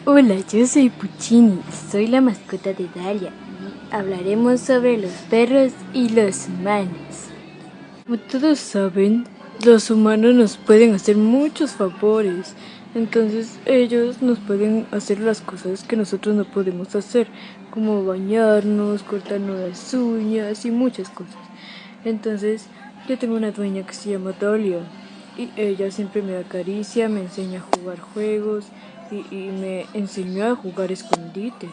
Hola, yo soy Puccini, soy la mascota de Dalia y hablaremos sobre los perros y los humanos. Como todos saben, los humanos nos pueden hacer muchos favores, entonces ellos nos pueden hacer las cosas que nosotros no podemos hacer, como bañarnos, cortarnos las uñas y muchas cosas. Entonces, yo tengo una dueña que se llama Dalia y ella siempre me acaricia, me enseña a jugar juegos y me enseñó a jugar escondite.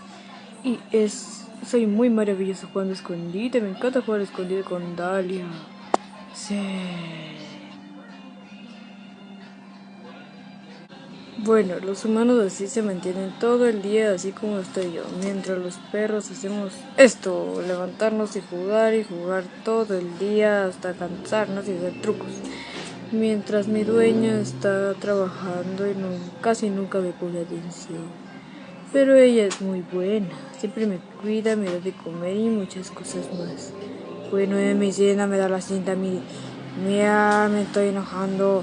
Soy muy maravilloso jugando escondite, me encanta jugar escondite con Dalia. Sí. Bueno, los humanos así se mantienen todo el día, así como estoy yo, mientras los perros hacemos esto, levantarnos y jugar todo el día hasta cansarnos y hacer trucos. Mientras mi dueña está trabajando y casi nunca me pone atención. Pero ella es muy buena, siempre me cuida, me da de comer y muchas cosas más. Bueno, mi cena me da la cinta, mira, me estoy enojando,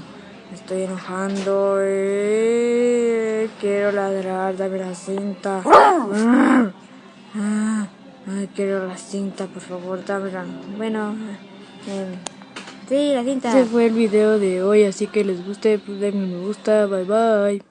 quiero ladrar, dame la cinta. Quiero la cinta, por favor, dámela. Bueno, sí, la cinta. Ese fue el video de hoy, así que les guste, pues denme me gusta, bye bye.